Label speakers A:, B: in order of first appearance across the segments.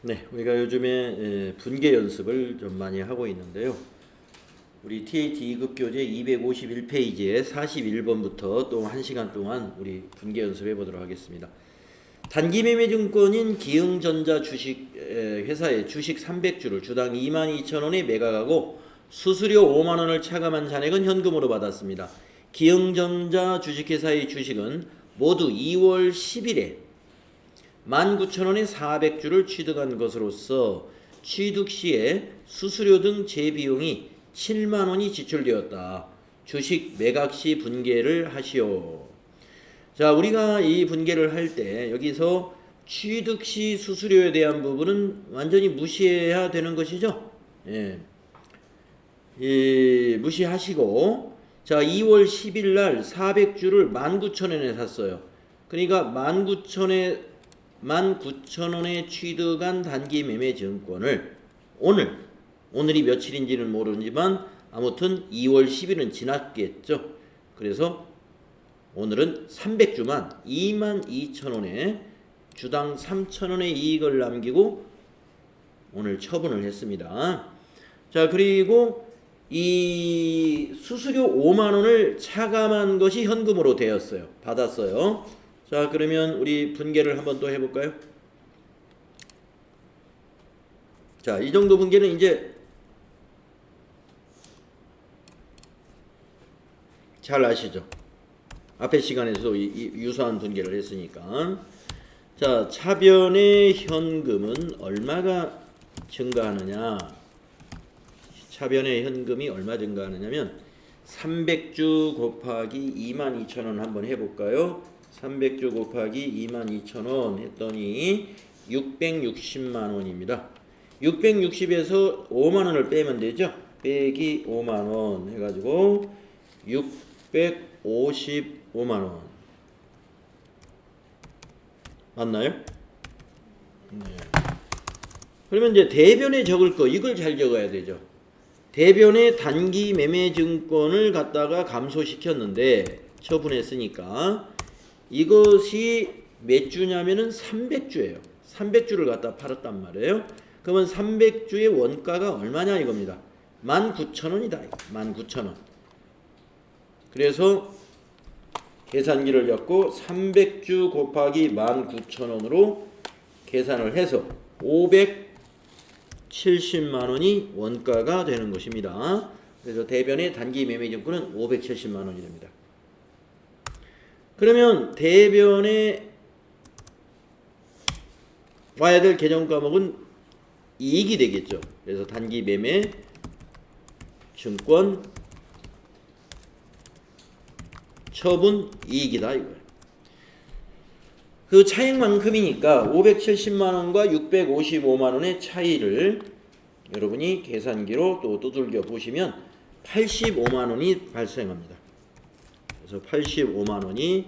A: 네, 우리가 요즘에 분계 연습을 좀 많이 하고 있는데요. 우리 TAT 2급 교재 251페이지에 41번부터 또 1시간 동안 우리 분계 연습해 보도록 하겠습니다. 단기매매증권인 기흥전자 주식 회사의 주식 300주를 주당 22,000원에 매각하고 수수료 5만원을 차감한 잔액은 현금으로 받았습니다. 기흥전자 주식회사의 주식은 모두 2월 10일에 19,000원에 400주를 취득한 것으로서 취득 시에 수수료 등 재비용이 7만원이 지출되었다. 주식 매각 시 분계를 하시오. 자, 우리가 이 분계를 할 때 여기서 취득 시 수수료에 대한 부분은 완전히 무시해야 되는 것이죠. 예. 무시하시고, 자, 2월 10일 날 400주를 19,000원에 샀어요. 그러니까 19,000원에 취득한 단기 매매 증권을 오늘이 며칠인지는 모르지만 아무튼 2월 10일은 지났겠죠. 그래서 오늘은 300주만 22,000원에 주당 3,000원의 이익을 남기고 오늘 처분을 했습니다. 자, 그리고 이 수수료 5만원을 차감한 것이 현금으로 되었어요. 받았어요. 자, 그러면 우리 분계를 한번 또 해볼까요? 자, 이 정도 분계는 이제 잘 아시죠? 앞에 시간에서도 유사한 분계를 했으니까. 자, 차변의 현금은 얼마가 증가하느냐? 차변의 현금이 얼마 증가하느냐면 300주 곱하기 22,000원 한번 해볼까요? 300주 곱하기 22,000원 했더니 660만원입니다. 660에서 5만원을 빼면 되죠. 빼기 5만원 해가지고 655만원 맞나요? 네. 그러면 이제 대변에 적을 거 이걸 잘 적어야 되죠. 대변에 단기 매매 증권을 갖다가 감소시켰는데 처분했으니까 이것이 몇 주냐면은 300주예요. 300주를 갖다 팔았단 말이에요. 그러면 300주의 원가가 얼마냐 이겁니다. 19,000원이다. 19,000원. 그래서 계산기를 잡고 300주 곱하기 19,000원으로 계산을 해서 570만원이 원가가 되는 것입니다. 그래서 대변의 단기 매매 증권은 570만원이 됩니다. 그러면 대변에 와야 될 개정 과목은 이익이 되겠죠. 그래서 단기 매매 증권 처분 이익이다 이거예요. 그 차익만큼이니까 570만원과 655만원의 차이를 여러분이 계산기로 또 두들겨 보시면 85만원이 발생합니다. 그래서 85만원이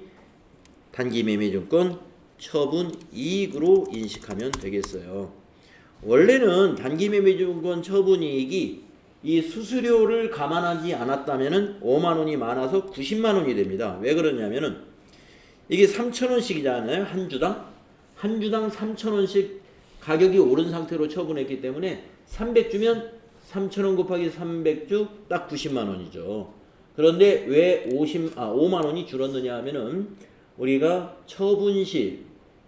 A: 단기 매매증권 처분 이익으로 인식하면 되겠어요. 원래는 단기 매매증권 처분 이익이 이 수수료를 감안하지 않았다면 5만원이 많아서 90만원이 됩니다. 왜 그러냐면은 이게 3,000원씩이잖아요. 한 주당 3,000원씩 가격이 오른 상태로 처분했기 때문에 300주면 3,000원 곱하기 300주 딱 90만원이죠. 그런데 왜 5만원이 줄었느냐 하면은 우리가 처분 시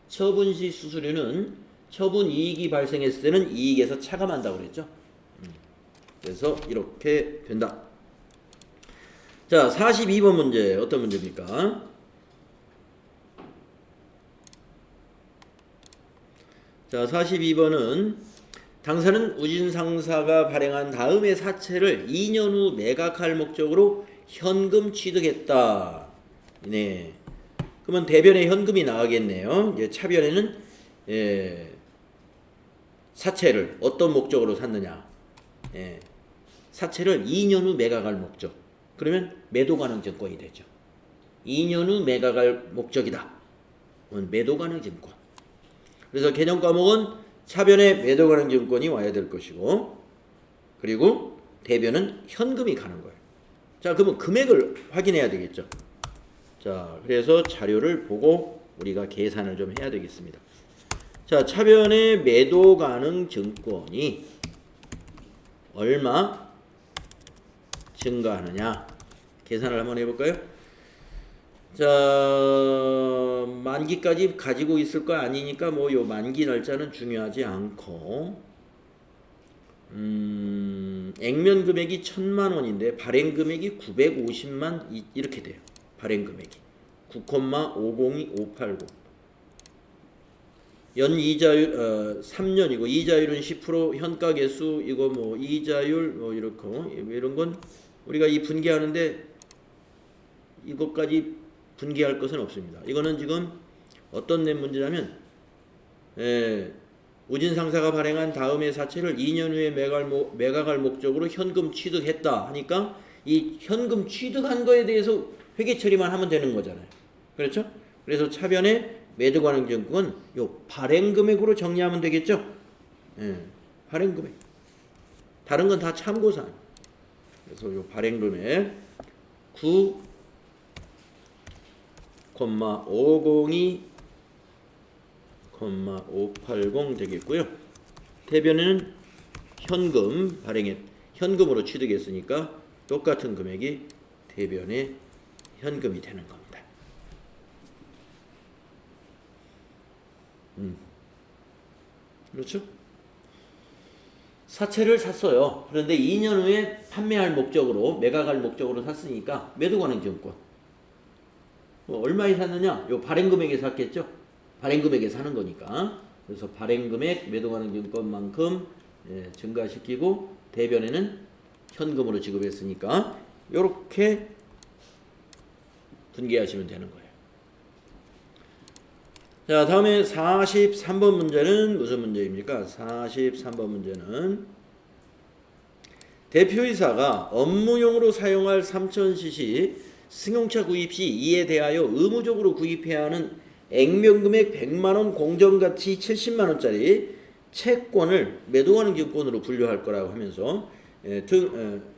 A: 수수료는 처분 이익이 발생했을 때는 이익에서 차감한다고 그랬죠. 그래서 이렇게 된다. 자, 42번 문제 어떤 문제입니까? 자, 42번은 당사는 우진상사가 발행한 다음의 사채를 2년 후 매각할 목적으로 현금 취득했다. 네. 그러면 대변에 현금이 나가겠네요. 이제 차변에는 사채를 어떤 목적으로 샀느냐. 사채를 2년 후 매각할 목적. 그러면 매도 가능 증권이 되죠. 2년 후 매각할 목적이다. 매도 가능 증권. 그래서 개정 과목은 차변에 매도 가능 증권이 와야 될 것이고, 그리고 대변은 현금이 가는 거예요. 자, 그러면 금액을 확인해야 되겠죠. 자, 그래서 자료를 보고 우리가 계산을 좀 해야 되겠습니다. 자, 차변의 매도 가능 증권이 얼마 증가하느냐 계산을 한번 해볼까요? 자, 만기까지 가지고 있을 거 아니니까 뭐 요 만기 날짜는 중요하지 않고 액면 금액이 1000만 원인데 발행 금액이 950만 이렇게 돼요. 발행 금액이 9,502580 연 이자율 3년이고 이자율은 10% 현가 개수 이거 뭐 이자율 뭐 이렇게 이런 건 우리가 이 분기하는데 이것까지 분기할 것은 없습니다. 이거는 지금 어떤 내 문제냐면 우진 상사가 발행한 다음의 사채를 2년 후에 매각할 목적으로 현금 취득했다 하니까 이 현금 취득한 거에 대해서 회계 처리만 하면 되는 거잖아요. 그렇죠? 그래서 차변의 매도 가능 증권은 요 발행 금액으로 정리하면 되겠죠? 발행 금액. 다른 건 다 참고사항. 그래서 요 발행 금액 9,502,580 되겠고요. 대변에는 현금 발행액 현금으로 취득했으니까 똑같은 금액이 대변에 현금이 되는 겁니다. 그렇죠? 사채를 샀어요. 그런데 2년 후에 판매할 목적으로 매각할 목적으로 샀으니까 매도 가능 증권 얼마에 샀느냐? 요 발행 금액에 샀겠죠? 발행 금액에 사는 거니까. 그래서 발행 금액 매도 가능 증권만큼 증가시키고 대변에는 현금으로 지급했으니까 요렇게 분기하시면 되는 거예요. 자, 다음에 43번 문제는 무슨 문제입니까? 43번 문제는 대표이사가 업무용으로 사용할 3000cc 승용차 구입 시 이에 대하여 의무적으로 구입해야 하는 액면금액 100만원 공정가치 70만원짜리 채권을 매도가능 증권으로 분류할 거라고 하면서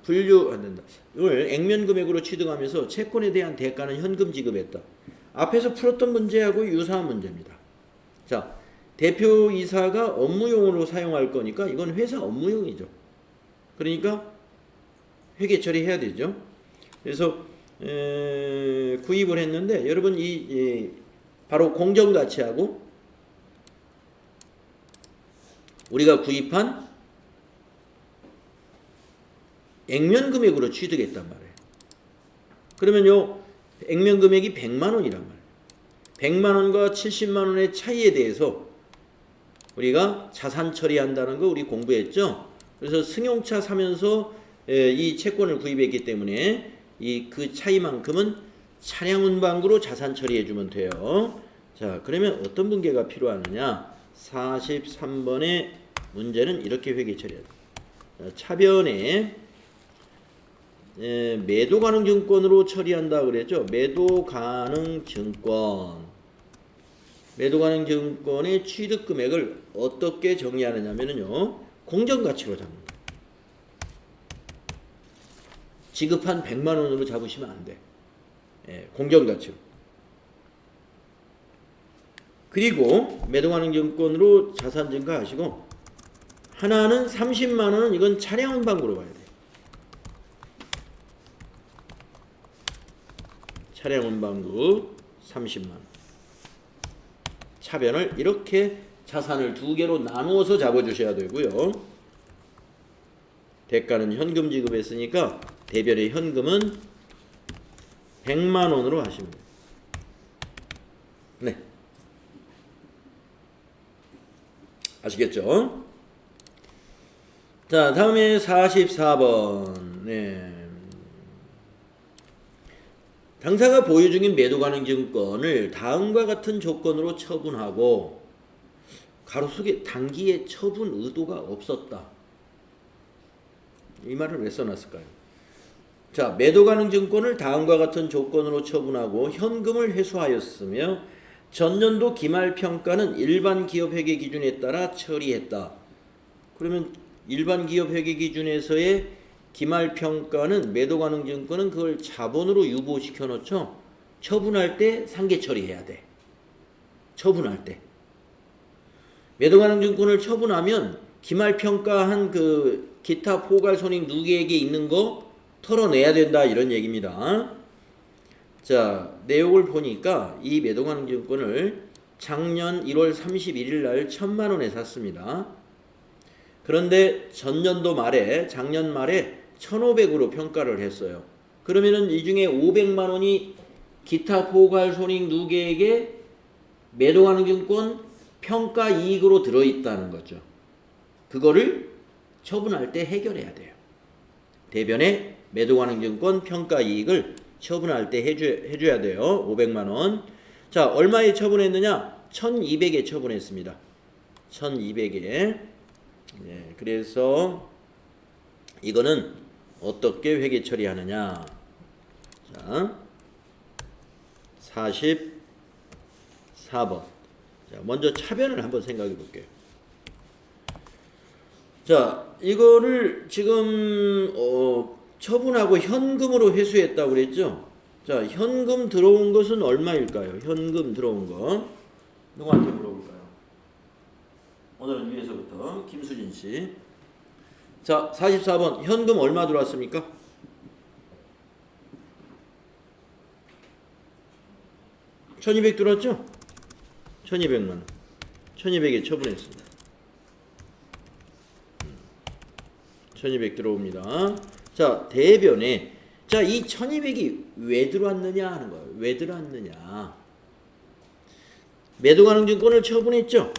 A: 분류한다. 이걸 액면금액으로 취득하면서 채권에 대한 대가는 현금 지급했다. 앞에서 풀었던 문제하고 유사한 문제입니다. 자, 대표이사가 업무용으로 사용할 거니까 이건 회사 업무용이죠. 그러니까 회계 처리해야 되죠. 그래서 구입을 했는데 여러분 이 바로 공정가치하고 우리가 구입한 액면금액으로 취득했단 말이에요. 그러면 요 액면금액이 100만원이란 말이에요. 100만원과 70만원의 차이에 대해서 우리가 자산 처리한다는 거 우리 공부했죠. 그래서 승용차 사면서 이 채권을 구입했기 때문에 그 차이만큼은 차량운반구로 자산 처리해주면 돼요. 자, 그러면 어떤 분계가 필요하느냐? 43번의 문제는 이렇게 회계 처리해야 돼요. 차변에 매도 가능 증권으로 처리한다 그랬죠. 매도 가능 증권. 매도 가능 증권의 취득 금액을 어떻게 정리하느냐면요. 공정가치로 잡는다. 지급한 100만 원으로 잡으시면 안 돼. 공정가치로. 그리고 매도 가능 증권으로 자산 증가하시고 하나는 30만 원은 이건 차량 운반구로 가야 돼. 차량 운반구 30만 원. 차변을 이렇게 자산을 두 개로 나누어서 잡아주셔야 되고요. 대가는 현금 지급했으니까 대변의 현금은 100만 원으로 하시면 돼요. 네. 아시겠죠? 자, 다음에 44번. 네. 당사가 보유 중인 매도 가능 증권을 다음과 같은 조건으로 처분하고 가로 속에 단기에 처분 의도가 없었다. 이 말을 왜 써놨을까요? 자, 매도 가능 증권을 다음과 같은 조건으로 처분하고 현금을 회수하였으며 전년도 기말 평가는 일반 기업 회계 기준에 따라 처리했다. 그러면 일반 기업 회계 기준에서의 기말 평가는 매도 가능 증권은 그걸 자본으로 유보시켜 놓죠. 처분할 때 상계 처리해야 돼. 처분할 때. 매도가능증권을 처분하면 기말평가한 그 기타 포괄 손익 누계액에 있는 거 털어내야 된다 이런 얘기입니다. 자, 내용을 보니까 이 매도가능증권을 작년 1월 31일 날 1,000만 원에 샀습니다. 그런데 전년도 말에 작년 말에 1,500으로 평가를 했어요. 그러면은 이 중에 500만 원이 기타 포괄 손익 누계액에 매도가능증권 평가 이익으로 들어있다는 거죠. 그거를 처분할 때 해결해야 돼요. 대변에 매도가능증권 평가 이익을 처분할 때 해줘야 돼요. 500만 원. 자, 얼마에 처분했느냐? 1200에 처분했습니다. 1200에. 예, 그래서 이거는 어떻게 회계 처리하느냐? 자, 44번. 자, 먼저 차변을 한번 생각해 볼게요. 자, 이거를 지금 처분하고 현금으로 회수했다고 그랬죠? 자, 현금 들어온 것은 얼마일까요? 현금 들어온 거. 누구한테 물어볼까요? 오늘은 위에서부터 김수진 씨. 자, 44번. 현금 얼마 들어왔습니까? 1200 들어왔죠? 1200만 원. 1200에 처분했습니다. 1200 들어옵니다. 자, 대변에 자, 이 1200이 왜 들어왔느냐 하는 거예요. 왜 들어왔느냐. 매도가능증권을 처분했죠.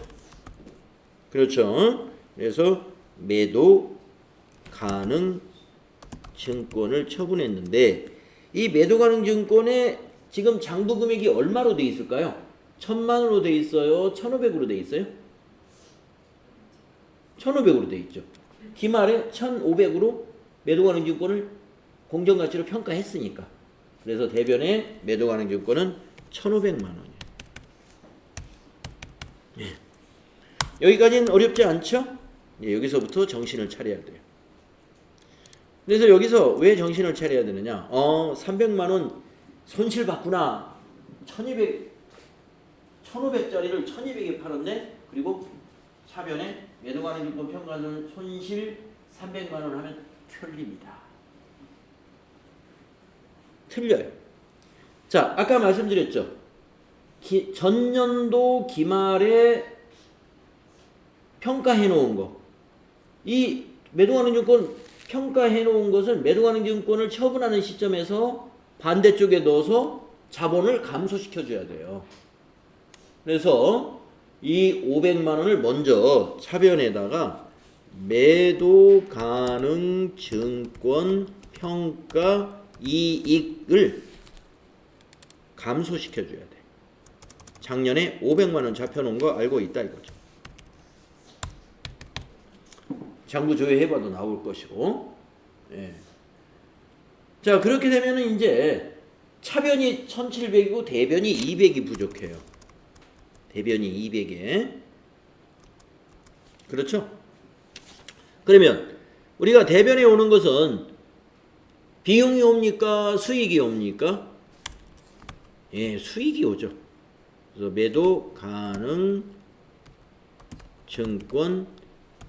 A: 그렇죠. 그래서 매도가능증권을 처분했는데 이 매도가능증권에 지금 장부금액이 얼마로 돼 있을까요? 1,000만 원으로 돼 있어요? 1,500으로 돼 있어요? 1,500으로 돼 있죠. 기말에 1,500으로 매도가능증권을 공정가치로 평가했으니까. 그래서 대변에 매도가능증권은 1,500만 원이에요. 예. 여기까지는 어렵지 않죠? 예, 여기서부터 정신을 차려야 돼요. 그래서 여기서 왜 정신을 차려야 되느냐? 300만 원 손실 봤구나. 1,500짜리를 1,200에 팔았네. 그리고 차변에 매도가능증권 평가는 손실 300만 원 하면 틀립니다. 틀려요. 자, 아까 말씀드렸죠. 전년도 기말에 평가해 놓은 거. 이 매도가능증권 평가해 놓은 것은 매도가능증권을 처분하는 시점에서 반대쪽에 넣어서 자본을 감소시켜 줘야 돼요. 그래서 이 500만 원을 먼저 차변에다가 매도가능증권 평가 이익을 감소시켜 줘야 돼. 작년에 500만 원 잡혀놓은 거 알고 있다 이거죠. 장부 조회해봐도 나올 것이고. 예. 자, 그렇게 되면은 이제 차변이 1700이고 대변이 200이 부족해요. 대변이 200에. 그렇죠? 그러면 우리가 대변에 오는 것은 비용이 옵니까? 수익이 옵니까? 예, 수익이 오죠. 그래서 매도 가능 증권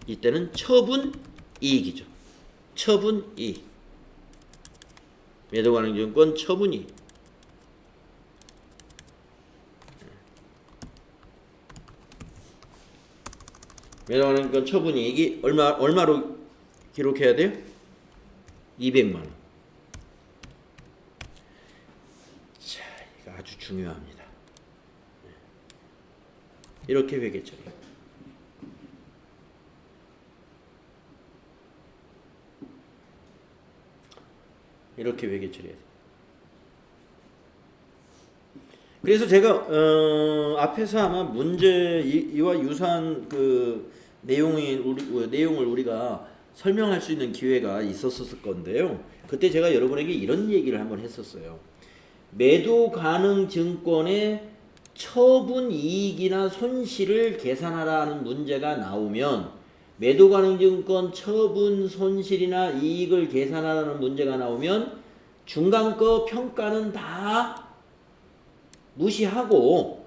A: 이때는 처분 이익이죠. 처분 이익. 매도 가능 증권 처분 이익. 매도 가능 증권 처분 이익이 얼마로 기록해야 돼요? 200만 원. 자, 이거 아주 중요합니다. 이렇게 회계 처리. 이렇게 회계 처리해야 돼. 그래서 제가 앞에서 아마 문제 이와 유사한 그 내용을 우리가 설명할 수 있는 기회가 있었을 건데요. 그때 제가 여러분에게 이런 얘기를 한번 했었어요. 매도 가능 증권의 처분 이익이나 손실을 계산하라는 문제가 나오면 매도 가능 증권 처분 손실이나 이익을 계산하라는 문제가 나오면 중간 거 평가는 다 무시하고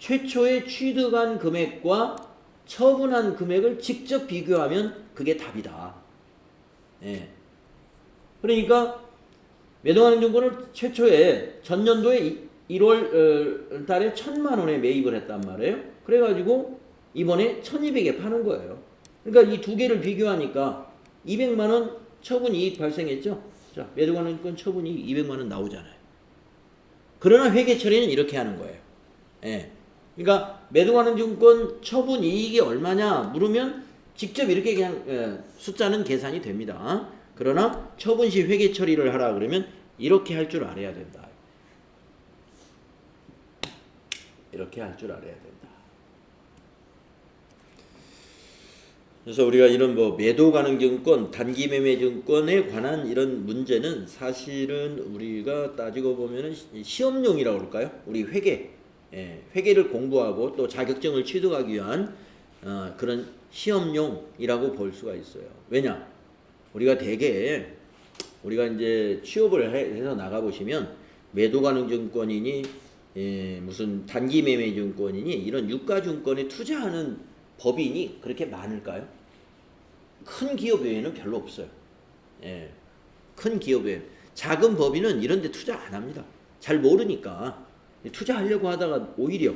A: 최초에 취득한 금액과 처분한 금액을 직접 비교하면 그게 답이다. 예. 그러니까 매도가능증권을 최초에 전년도에 1월 달에 1,000만 원에 매입을 했단 말이에요. 그래가지고 이번에 1,200에 파는 거예요. 그러니까 이 두 개를 비교하니까 200만 원 처분 이익 발생했죠. 자, 매도가능증권 처분 이익 200만 원 나오잖아요. 그러나 회계 처리는 이렇게 하는 거예요. 예. 그러니까 매도가능증권 처분 이익이 얼마냐 물으면 직접 이렇게 그냥 숫자는 계산이 됩니다. 그러나 처분 시 회계 처리를 하라 그러면 이렇게 할 줄 알아야 된다. 이렇게 할 줄 알아야 된다. 그래서 우리가 이런 뭐 매도가능증권, 단기매매증권에 관한 이런 문제는 사실은 우리가 따지고 보면은 시험용이라고 그럴까요? 우리 회계를 공부하고 또 자격증을 취득하기 위한 그런 시험용이라고 볼 수가 있어요. 왜냐? 우리가 대개 우리가 이제 취업을 해서 나가 보시면 매도가능증권이니 무슨 단기매매증권이니 이런 유가증권에 투자하는 법인이 그렇게 많을까요? 큰 기업 외에는 별로 없어요. 예, 큰 기업 외에 작은 법인은 이런 데 투자 안 합니다. 잘 모르니까 투자하려고 하다가 오히려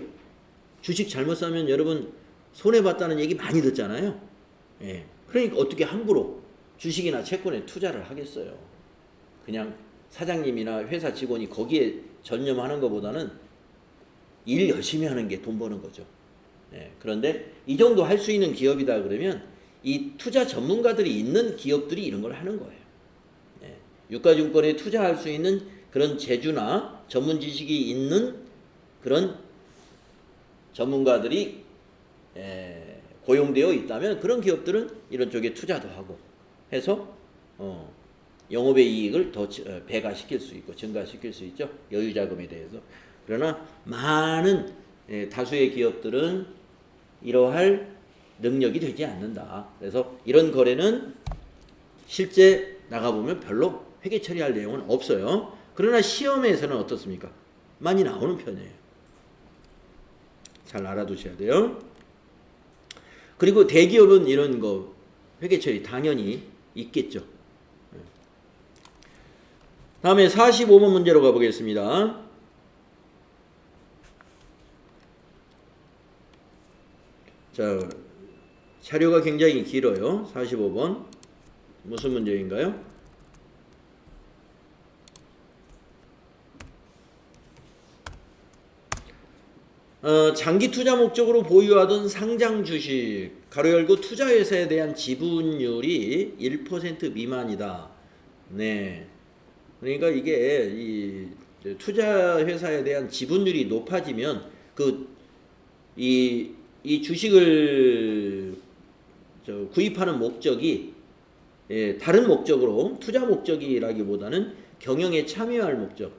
A: 주식 잘못 사면 여러분 손해봤다는 얘기 많이 듣잖아요. 예, 그러니까 어떻게 함부로 주식이나 채권에 투자를 하겠어요. 그냥 사장님이나 회사 직원이 거기에 전념하는 것보다는 일 열심히 하는 게 돈 버는 거죠. 예, 그런데 이 정도 할 수 있는 기업이다 그러면 이 투자 전문가들이 있는 기업들이 이런 걸 하는 거예요. 예, 유가증권에 투자할 수 있는 그런 재주나 전문 지식이 있는 그런 전문가들이 고용되어 있다면 그런 기업들은 이런 쪽에 투자도 하고 해서 영업의 이익을 더 배가시킬 수 있고 증가시킬 수 있죠. 여유자금에 대해서. 그러나 많은 다수의 기업들은 이러할 능력이 되지 않는다. 그래서 이런 거래는 실제 나가보면 별로 회계 처리할 내용은 없어요. 그러나 시험에서는 어떻습니까? 많이 나오는 편이에요. 잘 알아두셔야 돼요. 그리고 대기업은 이런 거 회계 처리 당연히 있겠죠. 다음에 45번 문제로 가보겠습니다. 자, 자료가 굉장히 길어요. 45번. 무슨 문제인가요? 장기 투자 목적으로 보유하던 상장 주식, 가로 열고 투자회사에 대한 지분율이 1% 미만이다. 네. 그러니까 이게 이 투자회사에 대한 지분율이 높아지면 이 주식을 구입하는 목적이 다른 목적으로 투자 목적이라기보다는 경영에 참여할 목적,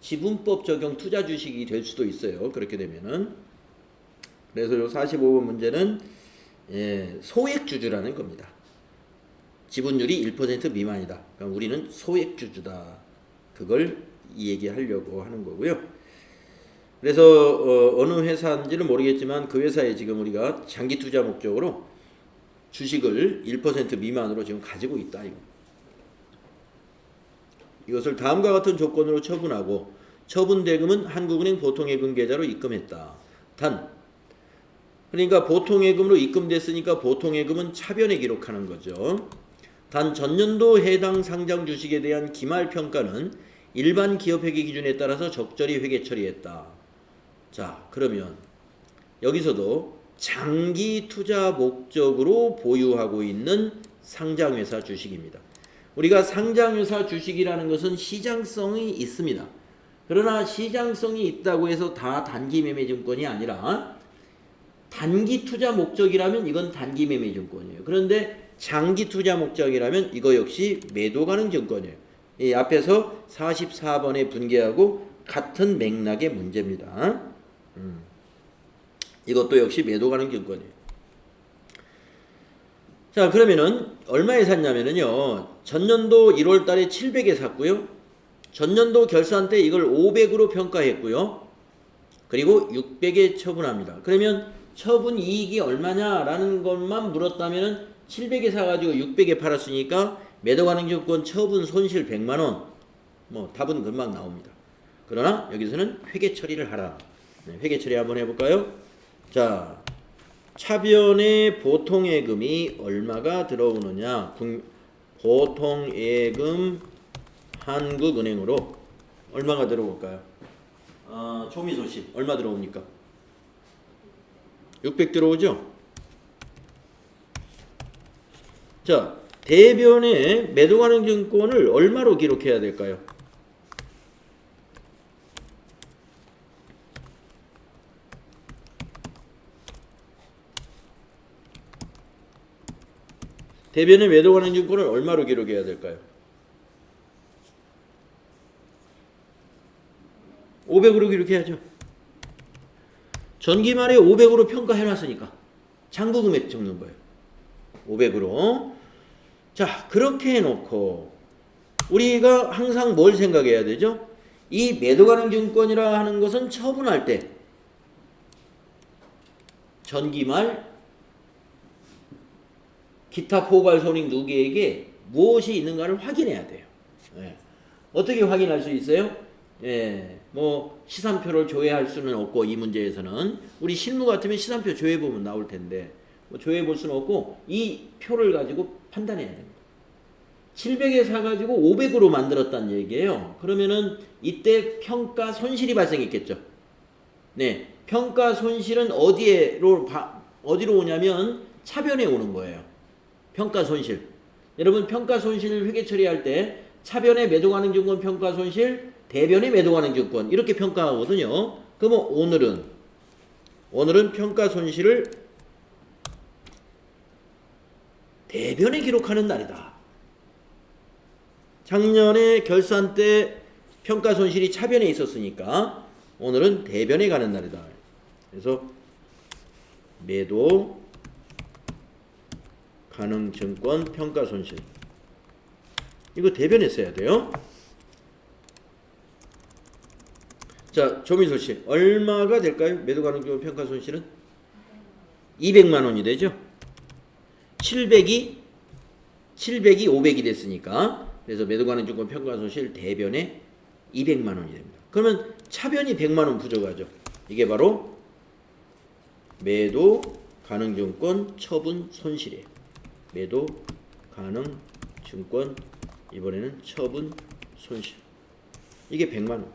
A: 지분법 적용 투자 주식이 될 수도 있어요. 그렇게 되면은. 그래서 요 45번 문제는 소액주주라는 겁니다. 지분율이 1% 미만이다. 그러니까 우리는 소액주주다. 그걸 얘기하려고 하는 거고요. 그래서 어느 회사인지는 모르겠지만 그 회사에 지금 우리가 장기 투자 목적으로 주식을 1% 미만으로 지금 가지고 있다. 이것을 다음과 같은 조건으로 처분하고 처분 대금은 한국은행 보통예금 계좌로 입금했다. 그러니까 보통예금으로 입금됐으니까 보통예금은 차변에 기록하는 거죠. 단 전년도 해당 상장 주식에 대한 기말평가는 일반 기업회계 기준에 따라서 적절히 회계 처리했다. 자, 그러면 여기서도 장기 투자 목적으로 보유하고 있는 상장회사 주식입니다. 우리가 상장회사 주식이라는 것은 시장성이 있습니다. 그러나 시장성이 있다고 해서 다 단기매매증권이 아니라 단기 투자 목적이라면 이건 단기매매증권이에요. 그런데 장기 투자 목적이라면 이거 역시 매도가능증권이에요. 이 앞에서 44번에 분개하고 같은 맥락의 문제입니다. 이것도 역시 매도가능증권이에요. 자, 그러면은 얼마에 샀냐면은요. 전년도 1월 달에 700에 샀고요. 전년도 결산 때 이걸 500으로 평가했고요. 그리고 600에 처분합니다. 그러면 처분 이익이 얼마냐라는 것만 물었다면 700에 사가지고 600에 팔았으니까 매도가능증권 처분 손실 100만원. 뭐 답은 금방 나옵니다. 그러나 여기서는 회계 처리를 하라. 네, 회계 처리 한번 해볼까요? 자, 차변의 보통예금이 얼마가 들어오느냐. 보통예금 한국은행으로 얼마가 들어올까요? 조미소 씨 얼마 들어옵니까? 600 들어오죠? 자, 대변의 매도가능증권을 얼마로 기록해야 될까요? 대변의 매도가능증권을 얼마로 기록해야 될까요? 500으로 기록해야죠. 전기말에 500으로 평가해놨으니까 잔고금액 적는 거예요. 500으로. 자, 그렇게 해놓고 우리가 항상 뭘 생각해야 되죠? 이 매도가능증권이라 하는 것은 처분할 때 전기말 기타 포괄 손익 누계에게 무엇이 있는가를 확인해야 돼요. 예. 어떻게 확인할 수 있어요? 예, 뭐 시산표를 조회할 수는 없고 이 문제에서는 우리 실무 같으면 시산표 조회 보면 나올 텐데 뭐 조회 볼 수는 없고 이 표를 가지고 판단해야 됩니다. 700에 사가지고 500으로 만들었다는 얘기예요. 그러면은 이때 평가 손실이 발생했겠죠. 네, 평가 손실은 어디로 오냐면 차변에 오는 거예요. 평가 손실. 여러분 평가 손실 회계 처리할 때 차변의 매도가능증권 평가 손실, 대변의 매도가능증권 이렇게 평가하거든요. 그러면 오늘은 평가 손실을 대변에 기록하는 날이다. 작년에 결산 때 평가 손실이 차변에 있었으니까 오늘은 대변에 가는 날이다. 그래서 매도 가능증권 평가 손실 이거 대변에 써야 돼요. 자, 조민소 씨 얼마가 될까요? 매도 가능증권 평가 손실은 200만 원이 되죠. 700이 500이 됐으니까 그래서 매도 가능증권 평가 손실 대변에 200만 원이 됩니다. 그러면 차변이 100만 원 부족하죠. 이게 바로 매도 가능증권 처분 손실이에요. 매도 가능증권 이번에는 처분 손실 이게 100만 원.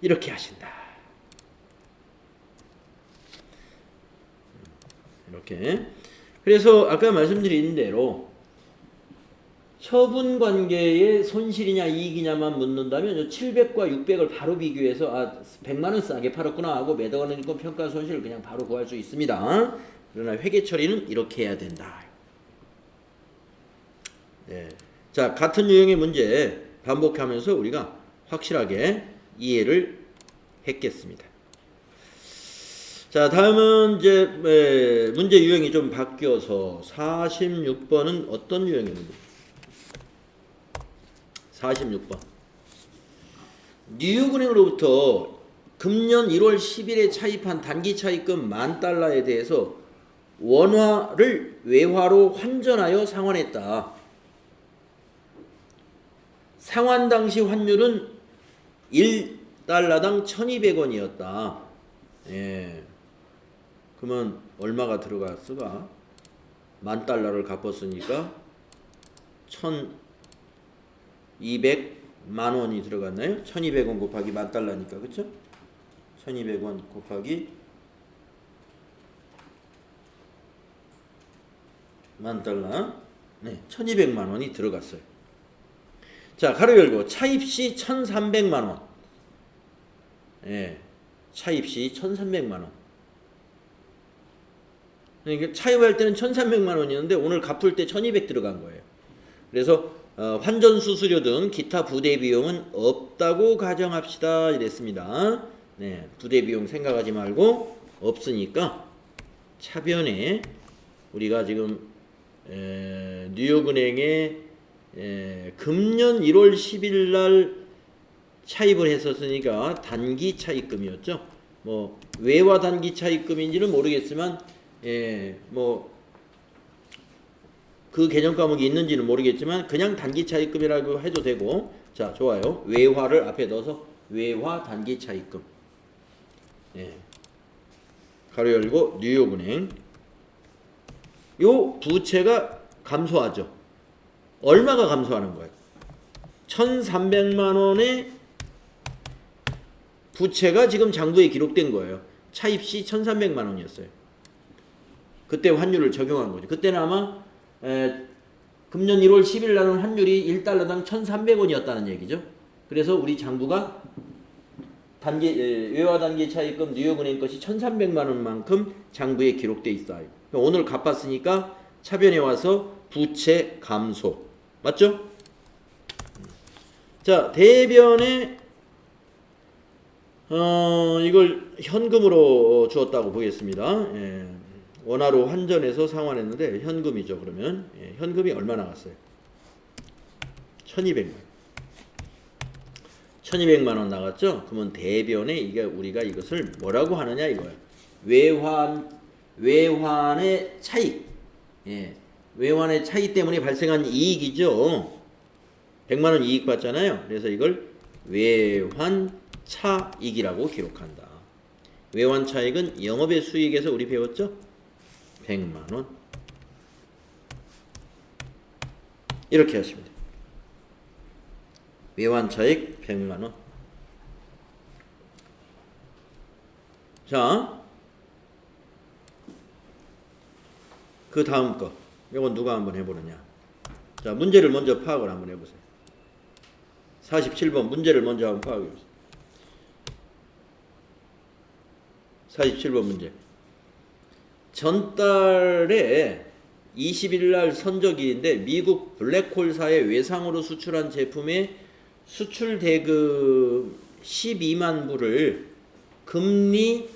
A: 이렇게 하신다. 이렇게. 그래서 아까 말씀드린 대로 처분 관계의 손실이냐 이익이냐만 묻는다면 700과 600을 바로 비교해서 100만 원 싸게 팔았구나 하고 매도가능증권 평가 손실을 그냥 바로 구할 수 있습니다. 그러나 회계 처리는 이렇게 해야 된다. 네. 자, 같은 유형의 문제 반복하면서 우리가 확실하게 이해를 했겠습니다. 자, 다음은 이제 문제 유형이 좀 바뀌어서 46번은 어떤 유형입니까? 46번. 뉴욕은행으로부터 금년 1월 10일에 차입한 단기 차입금 $10,000에 대해서 원화를 외화로 환전하여 상환했다. 상환 당시 환율은 1달러당 1,200원이었다. 예. 그러면 얼마가 들어갔을까? $10,000를 갚았으니까 1,200만 원이 들어갔나요? 1,200원 곱하기 $10,000니까 그렇죠? 1,200원 곱하기 $10,000. 네, 1,200만 원이 들어갔어요. 자, 가로 열고 차입시 1,300만 원. 예. 차입시 1,300만 원. 그러니까 차입할 때는 1,300만 원이었는데 오늘 갚을 때 1,200 들어간 거예요. 그래서 환전 수수료 등 기타 부대 비용은 없다고 가정합시다. 이랬습니다. 네, 부대 비용 생각하지 말고 없으니까 차변에 우리가 지금 뉴욕은행의 금년 1월 10일 날 차입을 했었으니까 단기 차입금이었죠. 뭐 외화 단기 차입금인지는 모르겠지만 뭐 그 개념 과목이 있는지는 모르겠지만 그냥 단기 차입금이라고 해도 되고. 자, 좋아요. 외화를 앞에 넣어서 외화 단기 차입금. 가로 열고 뉴욕은행. 요 부채가 감소하죠. 얼마가 감소하는 거예요? 1,300만 원의 부채가 지금 장부에 기록된 거예요. 차입 시 1,300만 원이었어요. 그때 환율을 적용한 거죠. 그때는 아마 금년 1월 10일 날은 환율이 1달러당 1,300원이었다는 얘기죠. 그래서 우리 장부가 외화 단기 차입금 뉴욕은행 것이 1,300만 원만큼 장부에 기록돼 있어요. 오늘 갚았으니까 차변에 와서 부채 감소. 맞죠? 자, 대변에 이걸 현금으로 주었다고 보겠습니다. 원화로 환전해서 상환했는데 현금이죠. 그러면 현금이 얼마 나갔어요? 1,200만 원. 1,200만 원 나갔죠? 그러면 대변에 이게 우리가 이것을 뭐라고 하느냐 이거예요. 외환의 차익. 외환의 차익 때문에 발생한 이익이죠. 100만 원 이익 받잖아요. 그래서 이걸 외환 차익이라고 기록한다. 외환 차익은 영업의 수익에서 우리 배웠죠? 100만 원. 이렇게 하시면 돼요. 외환 차익 100만 원. 자, 그 다음 거. 이건 누가 한번 해보느냐. 자, 문제를 먼저 파악을 한번 해보세요. 47번 문제를 먼저 한번 파악해보세요. 47번 문제. 전달에 20일 날 선적일인데 미국 블랙홀사에 외상으로 수출한 제품의 수출 대금 12만 불을 금리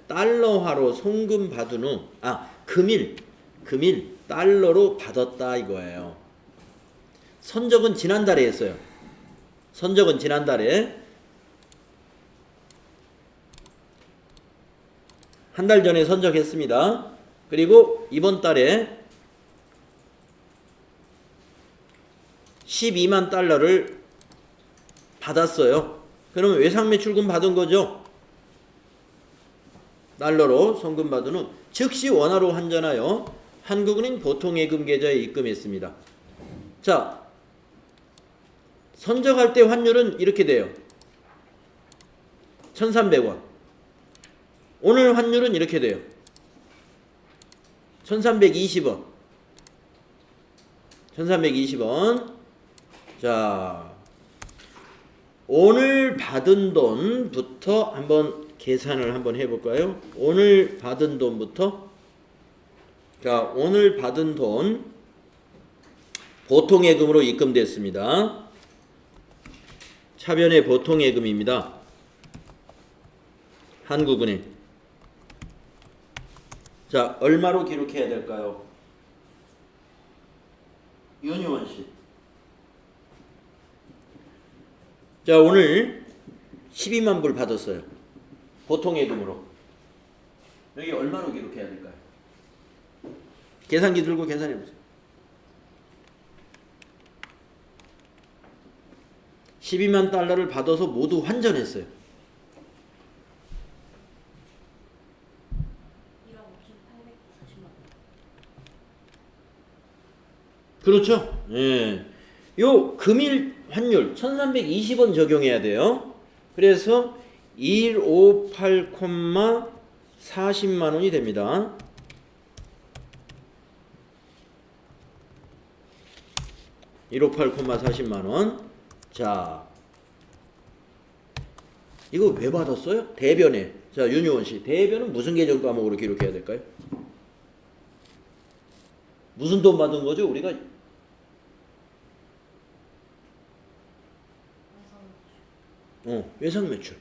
A: 달러화로 송금 받은 후 금일 달러로 받았다 이거예요. 선적은 지난달에 했어요. 선적은 지난달에 한 달 전에 선적했습니다. 그리고 이번 달에 12만 달러를 받았어요. 그러면 외상매출금 받은 거죠. 달러로 송금 받은 후 즉시 원화로 환전하여 한국은행 보통예금 계좌에 입금했습니다. 자, 선적할 때 환율은 이렇게 돼요. 1,300원. 오늘 환율은 이렇게 돼요. 1,320원. 1,320원. 자, 오늘 받은 돈부터 한번 계산을 한번 해볼까요? 오늘 받은 돈부터. 자, 오늘 받은 돈 보통예금으로 입금됐습니다. 차변의 보통예금입니다. 한국은행. 자, 얼마로 기록해야 될까요? 윤희원 씨. 자, 오늘 12만 불 받았어요. 보통예금으로. 여기 얼마로 기록해야 될까요? 계산기 들고 계산해보세요. 12만 달러를 받아서 모두 환전했어요. 그렇죠? 예. 요 금일 환율 1,320원 적용해야 돼요. 그래서 158,40만 원이 됩니다. 158,40만 원. 자, 이거 왜 받았어요? 대변에. 자, 윤효원 씨. 대변은 무슨 계정 과목으로 기록해야 될까요? 무슨 돈 받은 거죠? 우리가 외상매출.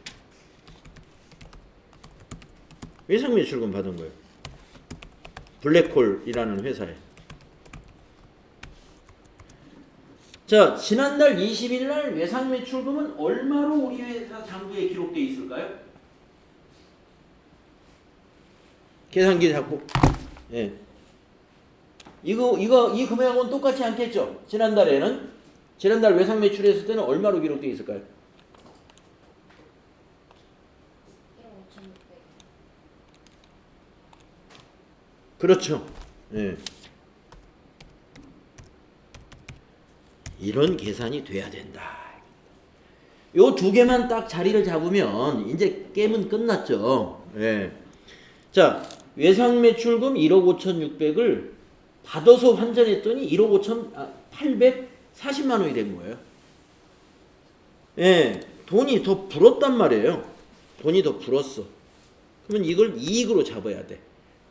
A: 외상매출금 받은 거예요. 블랙홀이라는 회사에. 자, 지난달 20일 날 외상 매출금은 얼마로 우리 회사 장부에 기록되어 있을까요? 계산기 잡고. 예. 이 금액하고는 똑같지 않겠죠? 지난달 외상 매출했을 때는 얼마로 기록되어 있을까요?
B: 1억 5,600.
A: 그렇죠. 예. 이런 계산이 돼야 된다. 요 두 개만 딱 자리를 잡으면 이제 게임은 끝났죠. 예. 자, 외상 매출금 1억 5,600을 받아서 환전했더니 1억 840만 원이 된 거예요. 예. 돈이 더 불었단 말이에요. 돈이 더 불었어. 그러면 이걸 이익으로 잡아야 돼.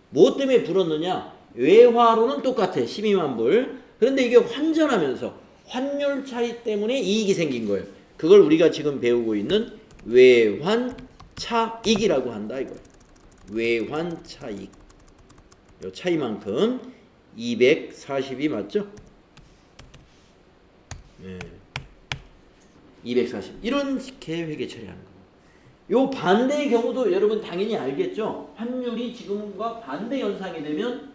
A: 뭐 때문에 불었느냐? 외화로는 똑같아. 12만 불. 그런데 이게 환전하면서 환율 차이 때문에 이익이 생긴 거예요. 그걸 우리가 지금 배우고 있는 외환 차익이라고 한다 이거예요. 외환 차익. 요 차이만큼 240이 맞죠? 네. 240. 이렇게 회계 처리하는 거예요. 요 반대의 경우도 여러분 당연히 알겠죠? 환율이 지금과 반대 현상이 되면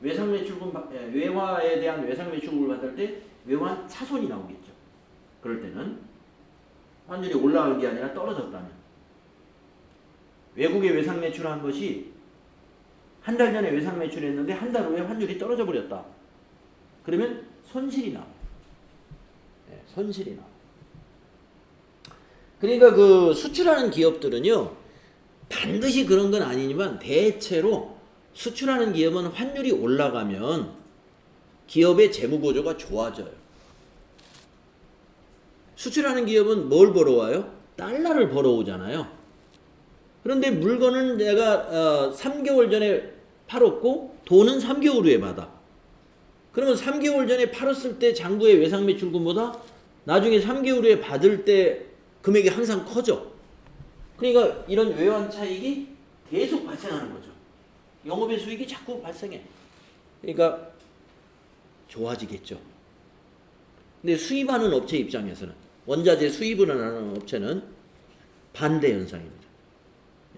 A: 외화에 대한 외상 매출금을 받을 때 외환 차손이 나오겠죠. 그럴 때는 환율이 올라간 게 아니라 떨어졌다면, 외국에 외상 매출한 것이 한 달 전에 외상 매출했는데 한 달 후에 환율이 떨어져 버렸다. 그러면 손실이 나와. 네, 손실이 나와. 그러니까 그 수출하는 기업들은요, 반드시 그런 건 아니지만 대체로 수출하는 기업은 환율이 올라가면 기업의 재무 구조가 좋아져요. 수출하는 기업은 뭘 벌어와요? 달러를 벌어오잖아요. 그런데 물건은 내가 3개월 전에 팔았고 돈은 3개월 후에 받아. 그러면 3개월 전에 팔았을 때 장부의 외상 매출금보다 나중에 3개월 후에 받을 때 금액이 항상 커져. 그러니까 이런 외환 차익이 계속 발생하는 거죠. 영업의 수익이 자꾸 발생해. 그러니까 좋아지겠죠. 근데 수입하는 업체 입장에서는, 원자재 수입을 하는 업체는 반대 현상입니다.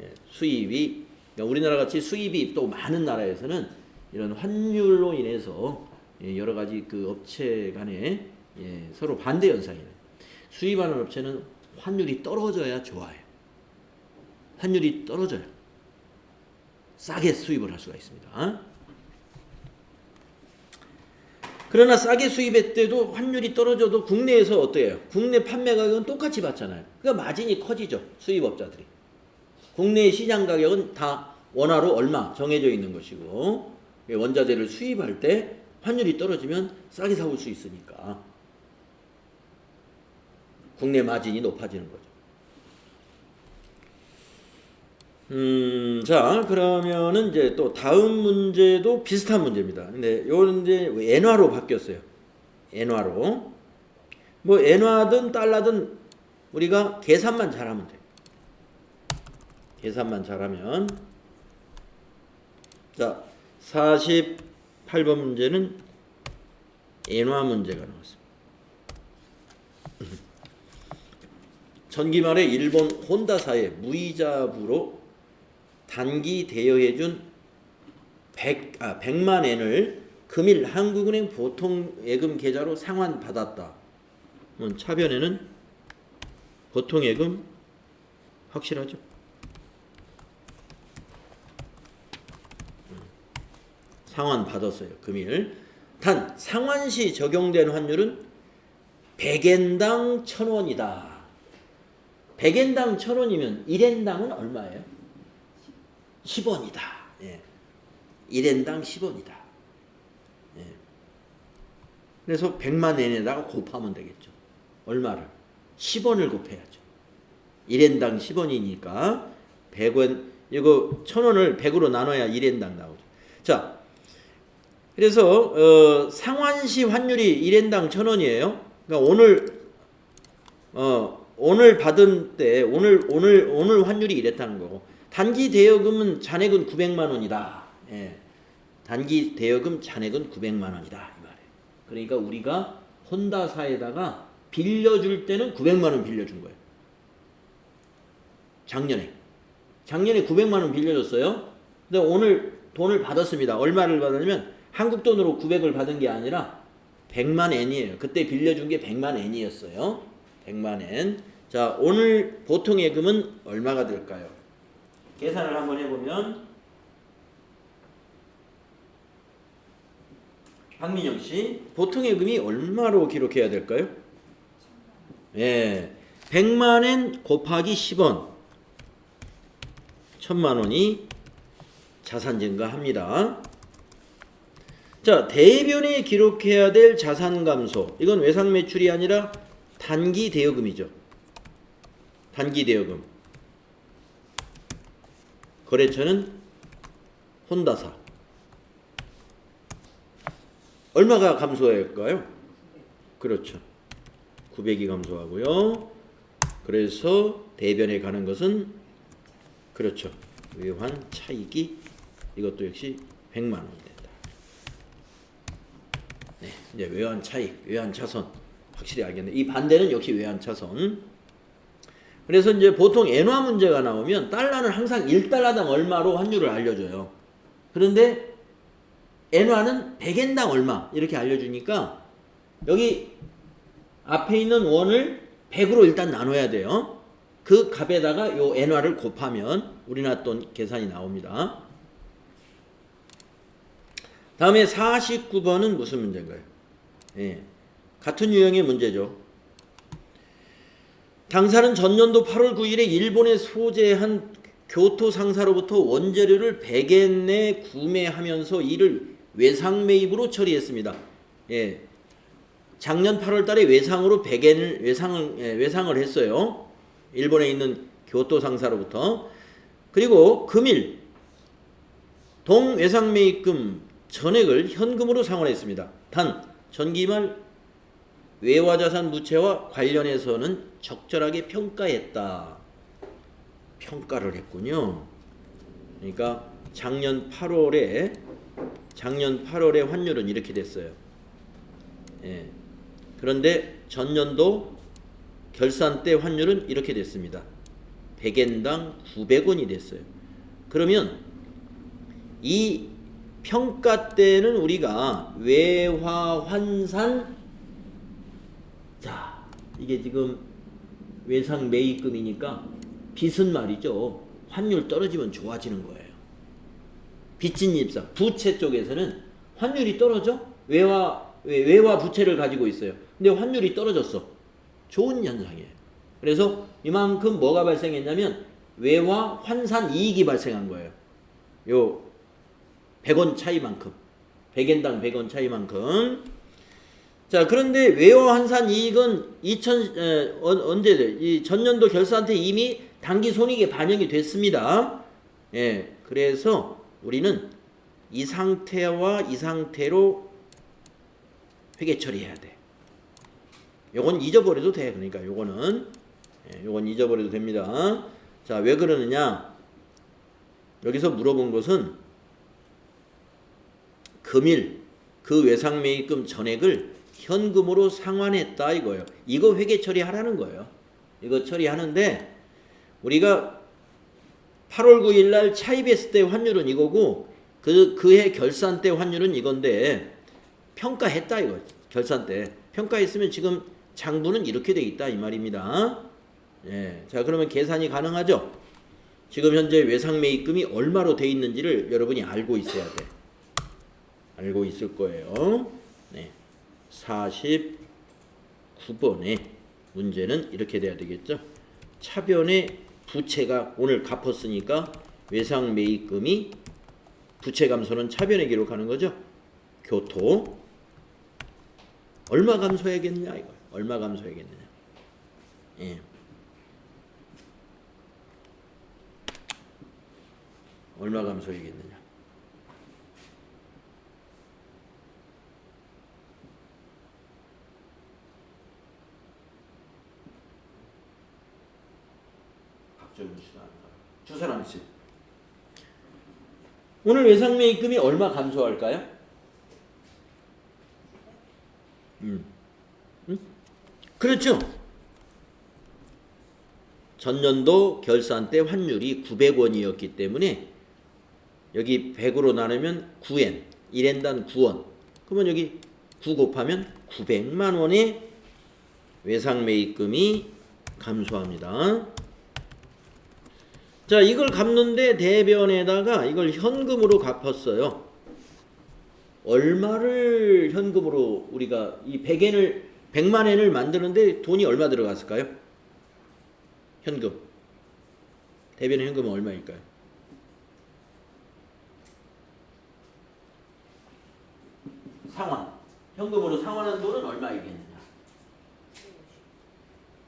A: 예, 수입이, 그러니까 우리나라 같이 수입이 또 많은 나라에서는 이런 환율로 인해서 여러 가지 그 업체 간에 서로 반대 현상이에요. 수입하는 업체는 환율이 떨어져야 좋아요. 환율이 떨어져요. 싸게 수입을 할 수가 있습니다. 그러나 싸게 수입할 때도 환율이 떨어져도 국내에서 어때요? 국내 판매 가격은 똑같이 받잖아요. 그러니까 마진이 커지죠. 수입업자들이. 국내 시장 가격은 다 원화로 얼마 정해져 있는 것이고, 원자재를 수입할 때 환율이 떨어지면 싸게 사올 수 있으니까 국내 마진이 높아지는 거죠. 자, 그러면은 이제 또 다음 문제도 비슷한 문제입니다. 근데 요런 이제 엔화로 바뀌었어요. 엔화로. 뭐 엔화든 달러든 우리가 계산만 잘하면 돼. 계산만 잘하면. 자, 48번 문제는 엔화 문제가 나왔습니다. 전기 말에 일본 혼다사에 무이자부로 단기 대여해준 100만 엔을 금일 한국은행 보통예금 계좌로 상환받았다. 차변에는 보통예금 확실하죠? 상환받았어요. 금일. 단 상환시 적용된 환율은 100엔당 1,000원이다. 100엔당 1,000원이면 1엔당은 얼마예요? 10원이다. 예. 1엔당 10원이다. 예. 그래서 100만 엔에다가 곱하면 되겠죠. 얼마를? 10원을 곱해야죠. 1엔당 10원이니까 100원, 이거 1,000원을 100으로 나눠야 1엔당 나오죠. 자, 그래서 상환시 환율이 1엔당 1,000원이에요. 그러니까 오늘 받은 때 오늘 환율이 이랬다는 거고, 단기 대여금은 잔액은 900만 원이다. 예. 단기 대여금 잔액은 900만 원이다 이 말이에요. 그러니까 우리가 혼다사에다가 빌려줄 때는 900만 원 빌려준 거예요. 작년에 900만 원 빌려줬어요. 근데 오늘 돈을 받았습니다. 얼마를 받았냐면 한국 돈으로 900을 받은 게 아니라 100만 엔이에요. 그때 빌려준 게 100만 엔이었어요. 100만 엔. 자, 오늘 보통 예금은 얼마가 될까요? 계산을 한번 해보면 박민영 씨, 보통 예금이 얼마로 기록해야 될까요? 예, 100만 엔 곱하기 10원, 1000만 원이 자산 증가합니다. 자, 대변에 기록해야 될 자산 감소. 이건 외상 매출이 아니라 단기 대여금이죠. 단기 대여금. 거래처는 혼다사. 얼마가 감소할까요? 그렇죠. 900이 감소하고요. 그래서 대변에 가는 것은 그렇죠. 외환 차익이 이것도 역시 100만 원이 된다. 네, 이제 외환 차익, 외환 차손 확실히 알겠네. 이 반대는 역시 외환 차손. 그래서 이제 보통 엔화 문제가 나오면 달러는 항상 1달러당 얼마로 환율을 알려줘요. 그런데 엔화는 100엔당 얼마 이렇게 알려주니까 여기 앞에 있는 원을 100으로 일단 나눠야 돼요. 그 값에다가 요 엔화를 곱하면 우리나라 돈 계산이 나옵니다. 다음에 49번은 무슨 문제인가요? 예, 같은 유형의 문제죠. 당사는 전년도 8월 9일에 일본에 소재한 교토 상사로부터 원재료를 100엔 내 구매하면서 이를 외상 매입으로 처리했습니다. 예, 작년 8월 달에 외상으로 100엔을 외상을 했어요. 일본에 있는 교토 상사로부터. 그리고 금일 동외상 매입금 전액을 현금으로 상환했습니다. 단 전기말 외화자산 무채와 관련해서는 적절하게 평가했다. 평가를 했군요. 그러니까 작년 8월에 환율은 이렇게 됐어요. 예. 그런데 전년도 결산 때 환율은 이렇게 됐습니다. 100엔당 900원이 됐어요. 그러면 이 평가 때는 우리가 외화 환산, 자, 이게 지금 외상 매입금이니까 빚은 말이죠. 환율 떨어지면 좋아지는 거예요. 빚진 입사, 부채 쪽에서는 환율이 떨어져? 외화 부채를 가지고 있어요. 근데 환율이 떨어졌어. 좋은 현상이에요. 그래서 이만큼 뭐가 발생했냐면 외화 환산 이익이 발생한 거예요. 요 100원 차이만큼. 100엔당 100원 차이만큼. 자, 그런데 외화 환산 이익은 언제 이 전년도 결산 때 이미 당기 손익에 반영이 됐습니다. 예. 그래서 우리는 이 상태와 이 상태로 회계 처리해야 돼. 요건 잊어버려도 돼. 그러니까 요거는 잊어버려도 됩니다. 자, 왜 그러느냐? 여기서 물어본 것은 금일 그 외상 매입금 전액을 현금으로 상환했다 이거예요. 이거 회계 처리하라는 거예요. 이거 처리하는데 우리가 8월 9일 날 차입했을 때 환율은 이거고 그해 결산 때 환율은 이건데 평가했다 이거. 결산 때 평가했으면 지금 장부는 이렇게 돼 있다 이 말입니다. 예. 자, 그러면 계산이 가능하죠? 지금 현재 외상 매입금이 얼마로 돼 있는지를 여러분이 알고 있어야 돼. 알고 있을 거예요. 네. 49번의 문제는 이렇게 돼야 되겠죠? 차변의 부채가 오늘 갚았으니까 외상 매입금이 부채 감소는 차변에 기록하는 거죠. 교토 얼마 감소해야겠느냐 이거. 얼마 감소해야겠느냐. 예. 얼마 감소해야겠느냐. 주사람 씨. 오늘 외상 매입금이 얼마 감소할까요? 그렇죠. 전년도 결산 때 환율이 900원이었기 때문에 여기 100으로 나누면 9엔, 1엔당 9원. 그러면 여기 9 곱하면 900만 원의 외상 매입금이 감소합니다. 자, 이걸 갚는데 대변에다가 이걸 현금으로 갚았어요. 얼마를 현금으로 우리가 이 100만 엔을 만드는데 돈이 얼마 들어갔을까요? 현금. 대변의 현금은 얼마일까요? 상환. 현금으로 상환한 돈은 얼마이겠느냐?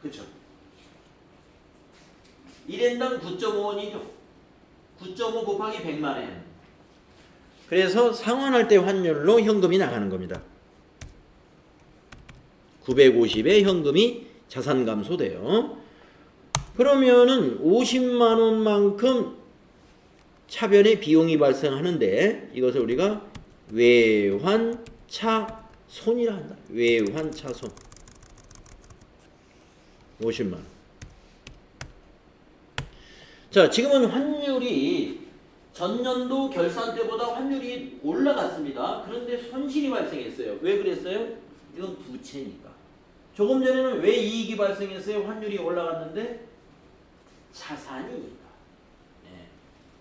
A: 그렇죠. 1엔당 9.5원이죠. 9.5 곱하기 100만 엔. 그래서 상환할 때 환율로 현금이 나가는 겁니다. 950의 현금이 자산 감소돼요. 그러면은 50만 원만큼 차변의 비용이 발생하는데 이것을 우리가 외환차손이라 한다. 외환차손. 50만 원. 자, 지금은 환율이 전년도 결산 때보다 환율이 올라갔습니다. 그런데 손실이 발생했어요. 왜 그랬어요? 이건 부채니까. 조금 전에는 왜 이익이 발생했어요? 환율이 올라갔는데 자산이니까. 네.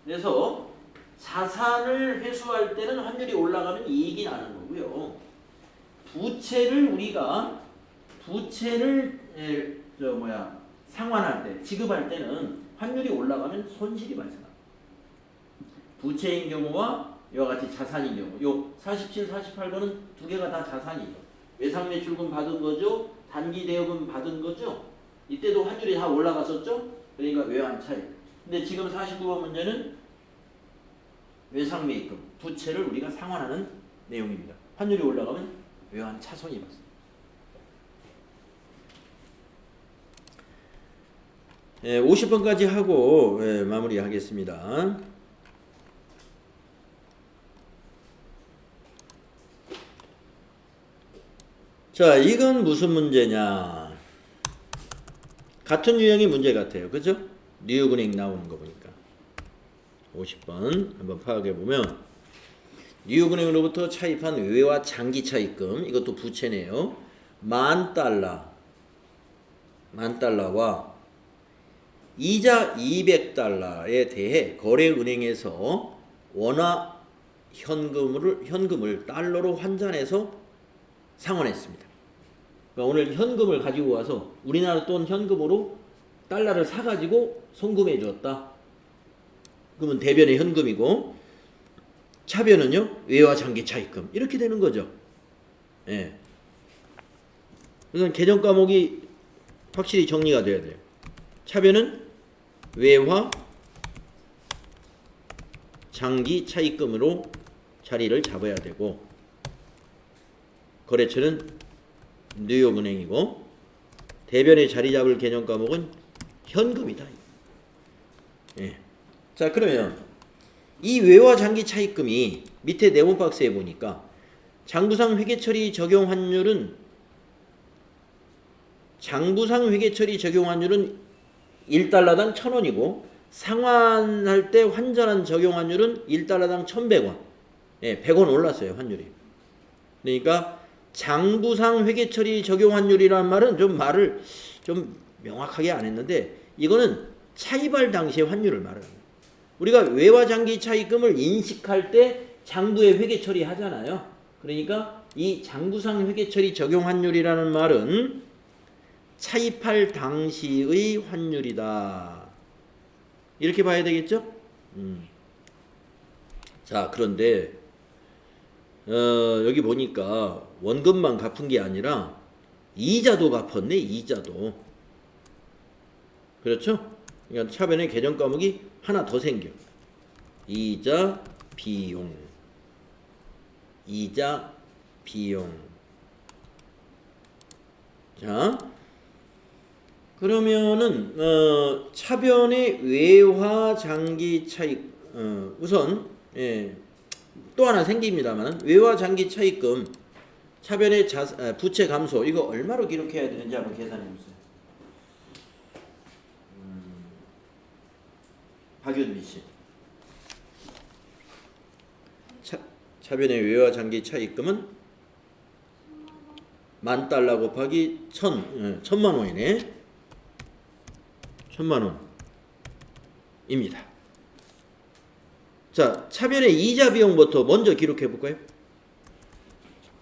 A: 그래서 자산을 회수할 때는 환율이 올라가면 이익이 나는 거고요. 부채를 상환할 때, 지급할 때는 환율이 올라가면 손실이 발생합니다. 부채인 경우와 이와 같이 자산인 경우, 요 47, 48번은 두 개가 다 자산이죠. 외상매출금 받은 거죠. 단기 대여금 받은 거죠. 이때도 환율이 다 올라갔었죠. 그러니까 외환 차익. 근데 지금 49번 문제는 외상매입금, 부채를 우리가 상환하는 내용입니다. 환율이 올라가면 외환 차손이 발생. 50번까지 하고 마무리하겠습니다. 자, 이건 무슨 문제냐? 같은 유형의 문제 같아요. 그죠? 뉴욕은행 나오는 거 보니까. 50번 한번 파악해 보면 뉴욕은행으로부터 차입한 외화 장기 차입금, 이것도 부채네요. $10,000와 이자 $200에 대해 거래은행에서 원화 현금을 달러로 환전해서 상환했습니다. 그러니까 오늘 현금을 가지고 와서 우리나라 돈 현금으로 달러를 사가지고 송금해 주었다. 그러면 대변의 현금이고, 차변은요 외화 장기 차입금, 이렇게 되는 거죠. 예. 그래서 개정 과목이 확실히 정리가 돼야 돼요. 차변은 외화 장기 차입금으로 자리를 잡아야 되고, 거래처는 뉴욕은행이고, 대변에 자리 잡을 개념 과목은 현금이다. 예. 자, 그러면 이 외화 장기 차입금이 밑에 네모 박스에 보니까 장부상 회계처리 적용 환율은 1달러당 1,000원이고 상환할 때 환전한 적용 환율은 1달러당 1,100원. 예, 100원 올랐어요, 환율이. 그러니까 장부상 회계처리 적용 환율이라는 말은 말을 좀 명확하게 안 했는데, 이거는 차입할 당시의 환율을 말합니다. 우리가 외화 장기 차입금을 인식할 때 장부에 회계처리 하잖아요. 그러니까 이 장부상 회계처리 적용 환율이라는 말은 차입할 당시의 환율이다. 이렇게 봐야 되겠죠? 자, 그런데 여기 보니까 원금만 갚은 게 아니라 이자도 갚았네. 이자도. 그렇죠? 그러니까 차변에 개정 과목이 하나 더 생겨. 이자 비용. 이자 비용. 자, 그러면은 차변의 외화 장기 차익, 우선 또 하나 생깁니다만, 외화 장기 차입금 차변의 부채 감소 이거 얼마로 기록해야 되는지 한번 계산해 보세요. 박윤미 씨. 차변의 외화 장기 차입금은 10,000달러 곱하기 1,000만 원이네. 1,000만 원입니다. 자, 차변의 이자 비용부터 먼저 기록해 볼까요?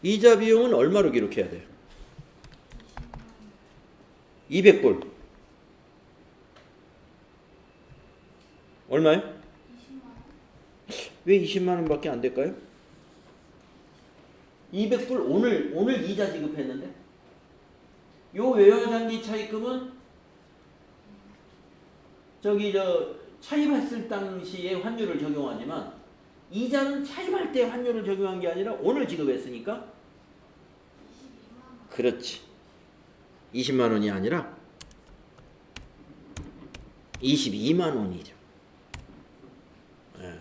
A: 이자 비용은 얼마로 기록해야 돼요? 200불. 얼마요? 20만 원. 왜 20만 원밖에 안 될까요? 200불 오늘 이자 지급했는데 요 외화장기 차입금은 차입했을 당시에 환율을 적용하지만 이자는 차입할 때 환율을 적용한 게 아니라 오늘 지급했으니까 22만 원. 그렇지. 20만 원이 아니라 22만 원이죠. 예.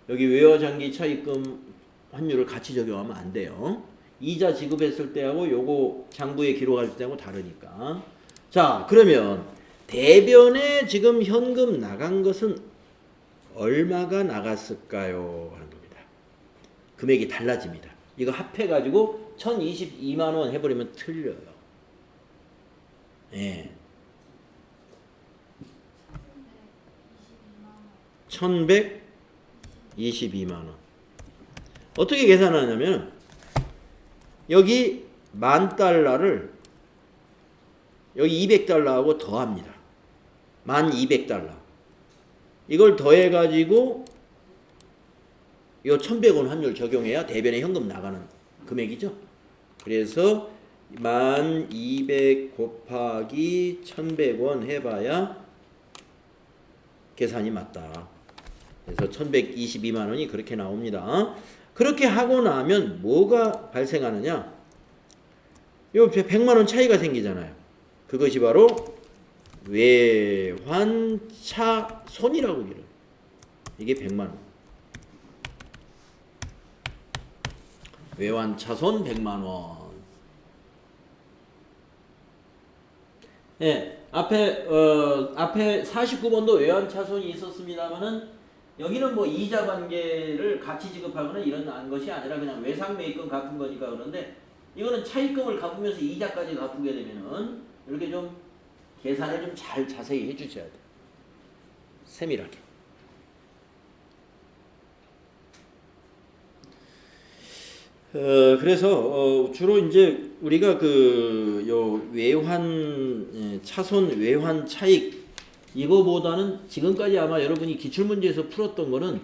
A: 여기 외화장기 차입금 환율을 같이 적용하면 안 돼요. 이자 지급했을 때하고 요거 장부에 기록할 때하고 다르니까. 자, 그러면 대변에 지금 현금 나간 것은 얼마가 나갔을까요? 하는 겁니다. 금액이 달라집니다. 이거 합해가지고 1,022만 원 해버리면 틀려요. 예. 1,122만 원. 어떻게 계산하냐면 여기 10,000달러를 여기 200달러하고 더합니다. 1,200달러. 이걸 더해가지고 이 1,100원 환율 적용해야 대변에 현금 나가는 금액이죠. 그래서 1,200 곱하기 1,100원 해봐야 계산이 맞다. 그래서 1,122만 원이 그렇게 나옵니다. 그렇게 하고 나면 뭐가 발생하느냐? 요 100만 원 차이가 생기잖아요. 그것이 바로 외환차손이라고 기록해요. 이게 100만 원. 외환차손 100만 원. 예, 앞에 49번도 외환차손이 있었습니다만은 여기는 뭐 이자 관계를 같이 지급하거나 이런 것이 아니라 그냥 외상매입금 갚은 거니까 그런데 이거는 차입금을 갚으면서 이자까지 갚게 되면은 이렇게 좀 계산을 좀 잘 자세히 해주셔야 돼요. 세밀하게. 그래서 주로 이제 우리가 요 외환 차손 외환 차익 이거보다는 지금까지 아마 여러분이 기출문제에서 풀었던 거는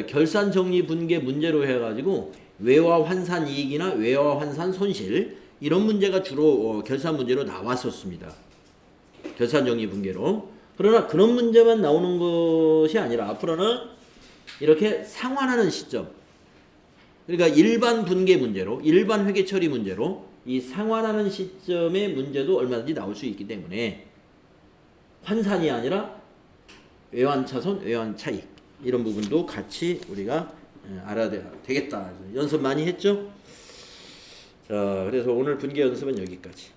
A: 결산 정리 분계 문제로 해가지고 외화 환산 이익이나 외화 환산 손실 이런 문제가 주로 결산 문제로 나왔었습니다. 결산 정리 분계로. 그러나 그런 문제만 나오는 것이 아니라 앞으로는 이렇게 상환하는 시점, 그러니까 일반 분계 문제로, 일반 회계 처리 문제로 이 상환하는 시점의 문제도 얼마든지 나올 수 있기 때문에 환산이 아니라 외환차손, 외환차익 이런 부분도 같이 우리가 알아야 되겠다. 연습 많이 했죠? 자, 그래서 오늘 분계 연습은 여기까지.